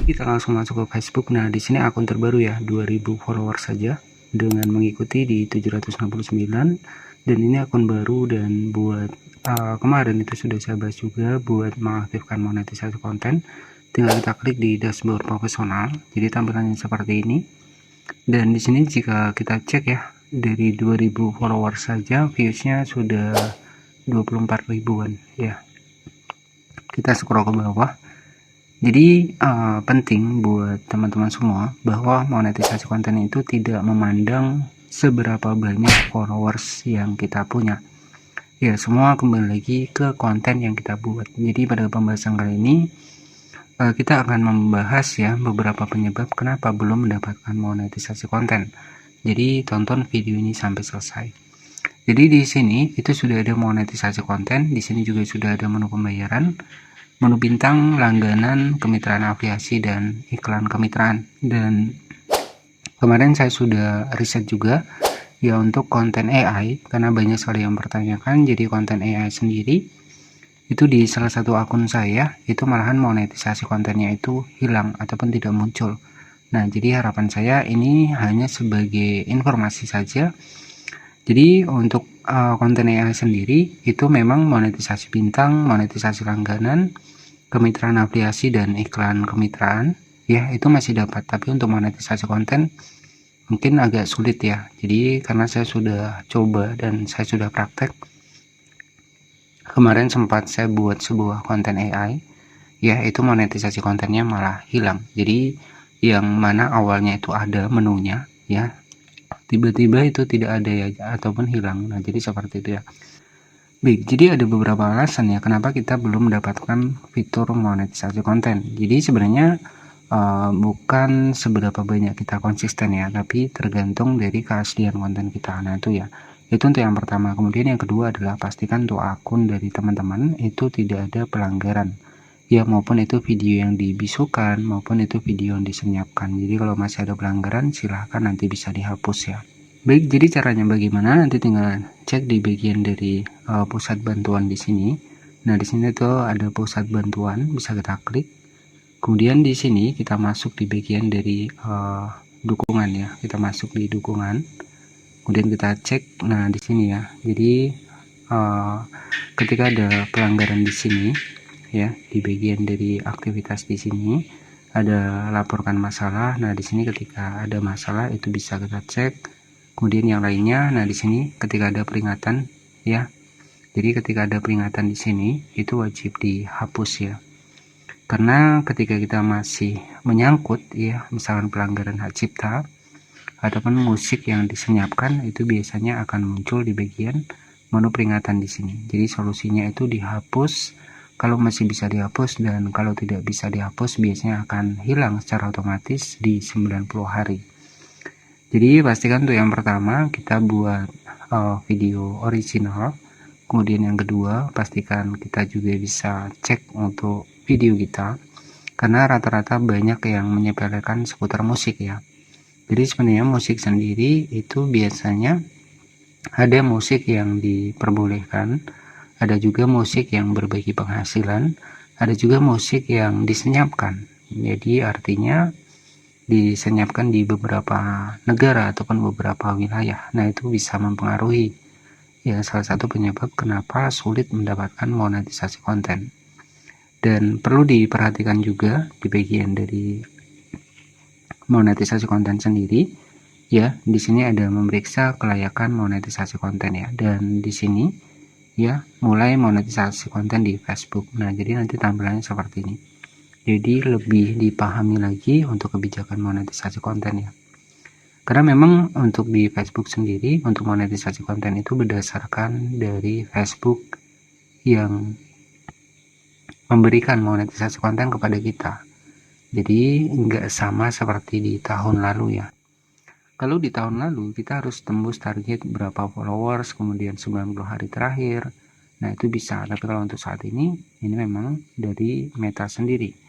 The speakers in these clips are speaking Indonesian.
kita langsung masuk ke Facebook. Nah, di sini akun terbaru ya, 2000 follower saja dengan mengikuti di 769, dan ini akun baru. Dan buat kemarin itu sudah saya bahas juga buat mengaktifkan monetisasi konten. Tinggal kita klik di dashboard profesional. Jadi tampilannya seperti ini. Dan di sini jika kita cek ya, dari 2000 follower saja viewsnya sudah 24 ribuan ya. Kita scroll ke bawah. Jadi penting buat teman-teman semua bahwa monetisasi konten itu tidak memandang seberapa banyak followers yang kita punya. Ya, semua kembali lagi ke konten yang kita buat. Jadi pada pembahasan kali ini kita akan membahas ya beberapa penyebab kenapa belum mendapatkan monetisasi konten. Jadi tonton video ini sampai selesai. Jadi di sini itu sudah ada monetisasi konten, di sini juga sudah ada menu pembayaran, menu bintang, langganan, kemitraan afiliasi, dan iklan kemitraan. Dan kemarin saya sudah riset juga ya untuk konten AI, karena banyak sekali yang mempertanyakan. Jadi konten AI sendiri itu di salah satu akun saya itu malahan monetisasi kontennya itu hilang ataupun tidak muncul. Nah, jadi harapan saya ini hanya sebagai informasi saja. Jadi untuk konten AI sendiri itu memang monetisasi bintang, monetisasi langganan, kemitraan afiliasi, dan iklan kemitraan ya itu masih dapat. Tapi untuk monetisasi konten mungkin agak sulit ya. Jadi karena saya sudah coba dan saya sudah praktek, kemarin sempat saya buat sebuah konten AI ya, itu monetisasi kontennya malah hilang. Jadi yang mana awalnya itu ada menunya ya, tiba-tiba itu tidak ada ya ataupun hilang. Nah, jadi seperti itu ya. Baik, jadi ada beberapa alasan ya kenapa kita belum mendapatkan fitur monetisasi konten. Jadi sebenarnya bukan seberapa banyak kita konsisten ya, tapi tergantung dari keaslian konten kita. Nah, itu ya. Itu untuk yang pertama. Kemudian yang kedua adalah pastikan untuk akun dari teman-teman itu tidak ada pelanggaran. Ya, maupun itu video yang dibisukan, maupun itu video yang disenyapkan. Jadi kalau masih ada pelanggaran, silahkan nanti bisa dihapus ya. Baik, jadi caranya bagaimana? Nanti tinggal cek di bagian dari pusat bantuan di sini. Nah, di sini tuh ada pusat bantuan, bisa kita klik. Kemudian di sini kita masuk di bagian dari dukungan ya. Kita masuk di dukungan. Kemudian kita cek. Nah, di sini ya. Jadi ketika ada pelanggaran di sini ya, di bagian dari aktivitas di sini ada laporkan masalah. Nah, di sini ketika ada masalah itu bisa kita cek. Kemudian yang lainnya, nah di sini ketika ada peringatan ya. Jadi ketika ada peringatan di sini itu wajib dihapus ya. Karena ketika kita masih menyangkut ya, misalkan pelanggaran hak cipta ataupun musik yang disenyapkan, itu biasanya akan muncul di bagian menu peringatan di sini. Jadi solusinya itu dihapus kalau masih bisa dihapus, dan kalau tidak bisa dihapus biasanya akan hilang secara otomatis di 90 hari. Jadi pastikan untuk yang pertama kita buat video original. Kemudian yang kedua pastikan kita juga bisa cek untuk video kita, karena rata-rata banyak yang menyepelekan seputar musik ya. Jadi sebenarnya musik sendiri itu biasanya ada musik yang diperbolehkan, ada juga musik yang berbagi penghasilan, ada juga musik yang disenyapkan. Jadi artinya disenyapkan di beberapa negara ataupun beberapa wilayah. Nah, itu bisa mempengaruhi ya, salah satu penyebab kenapa sulit mendapatkan monetisasi konten. Dan perlu diperhatikan juga di bagian dari monetisasi konten sendiri ya. Di sini ada memeriksa kelayakan monetisasi konten ya, dan di sini ya mulai monetisasi konten di Facebook. Nah, jadi nanti tampilannya seperti ini. Jadi lebih dipahami lagi untuk kebijakan monetisasi konten ya. Karena memang untuk di Facebook sendiri untuk monetisasi konten itu berdasarkan dari Facebook yang memberikan monetisasi konten kepada kita. Jadi nggak sama seperti di tahun lalu ya. Kalau di tahun lalu kita harus tembus target berapa followers, kemudian 90 hari terakhir. Nah, itu bisa. Tapi kalau untuk saat ini memang dari Meta sendiri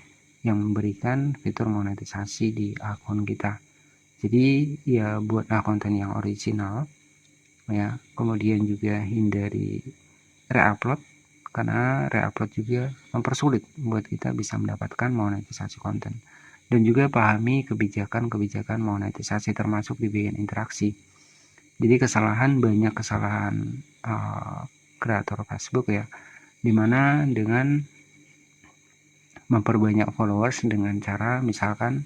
yang memberikan fitur monetisasi di akun kita. Jadi ya buatlah konten yang original ya. Kemudian juga hindari reupload, karena reupload juga mempersulit buat kita bisa mendapatkan monetisasi konten. dan juga pahami kebijakan-kebijakan monetisasi termasuk di bagian interaksi. Jadi banyak kesalahan kreator Facebook ya, dimana dengan memperbanyak followers dengan cara misalkan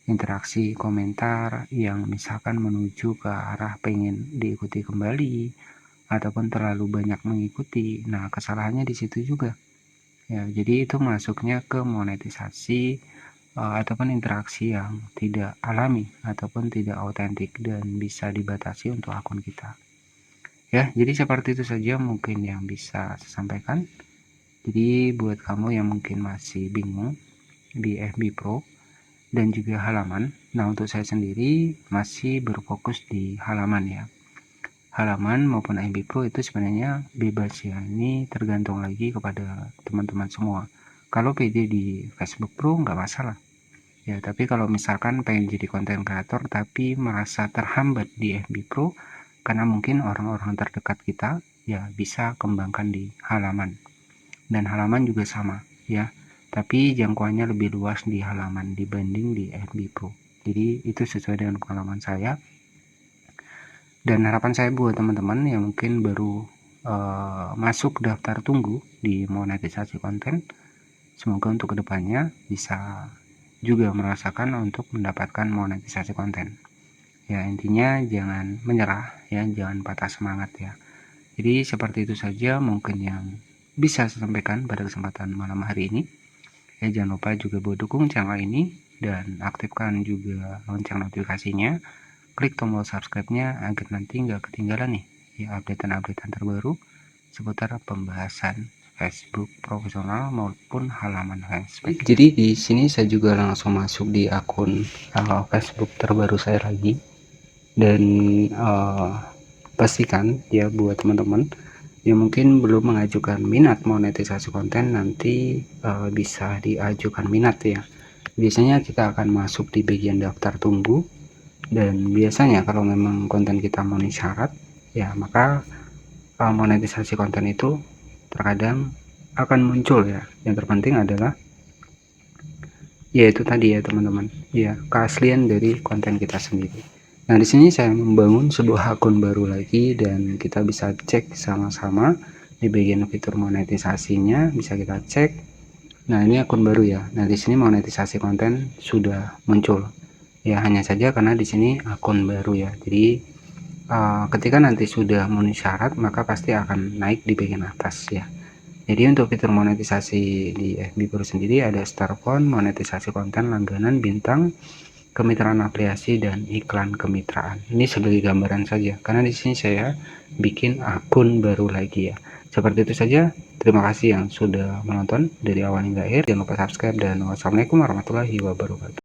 interaksi komentar yang misalkan menuju ke arah pengen diikuti kembali ataupun terlalu banyak mengikuti. Nah, kesalahannya di situ juga. Ya, jadi itu masuknya ke monetisasi ataupun interaksi yang tidak alami ataupun tidak autentik dan bisa dibatasi untuk akun kita. Ya, jadi seperti itu saja mungkin yang bisa saya sampaikan. Jadi buat kamu yang mungkin masih bingung di FB Pro dan juga halaman, nah untuk saya sendiri masih berfokus di halaman ya. Halaman maupun FB Pro itu sebenarnya bebas ya, ini tergantung lagi kepada teman-teman semua. Kalau PD di Facebook Pro nggak masalah ya, tapi kalau misalkan pengen jadi konten kreator tapi merasa terhambat di FB Pro karena mungkin orang-orang terdekat kita, ya bisa kembangkan di halaman. Dan halaman juga sama ya, tapi jangkauannya lebih luas di halaman dibanding di FB Pro. Jadi itu sesuai dengan pengalaman saya. Dan harapan saya buat teman-teman yang mungkin baru masuk daftar tunggu di monetisasi konten, semoga untuk kedepannya bisa juga merasakan untuk mendapatkan monetisasi konten. Ya, intinya jangan menyerah ya, jangan patah semangat ya. Jadi seperti itu saja mungkin yang bisa saya sampaikan pada kesempatan malam hari ini. Ya, jangan lupa juga buat dukung channel ini dan aktifkan juga lonceng notifikasinya. Klik tombol subscribe-nya agar nanti nggak ketinggalan nih ya updatean-updatean terbaru seputar pembahasan Facebook profesional maupun halaman fanspage. Jadi di sini saya juga langsung masuk di akun Facebook terbaru saya lagi, dan pastikan ya buat teman-teman yang mungkin belum mengajukan minat monetisasi konten, nanti bisa diajukan minat ya. Biasanya kita akan masuk di bagian daftar tunggu, dan biasanya kalau memang konten kita memenuhi syarat ya, maka monetisasi konten itu terkadang akan muncul ya. Yang terpenting adalah yaitu tadi ya teman-teman ya, keaslian dari konten kita sendiri. Nah, di sini saya membangun sebuah akun baru lagi dan kita bisa cek sama-sama di bagian fitur monetisasinya, bisa kita cek. Nah, ini akun baru ya. Nah, di sini monetisasi konten sudah muncul. Ya, hanya saja karena di sini akun baru ya. Jadi ketika nanti sudah memenuhi syarat, maka pasti akan naik di bagian atas ya. Jadi untuk fitur monetisasi di FB Pro sendiri ada start phone, monetisasi konten, langganan, bintang, kemitraan afiliasi, dan iklan kemitraan. Ini sebagai gambaran saja, karena di sini saya bikin akun baru lagi ya. Seperti itu saja. Terima kasih yang sudah menonton dari awal hingga akhir. Jangan lupa subscribe dan wassalamualaikum warahmatullahi wabarakatuh.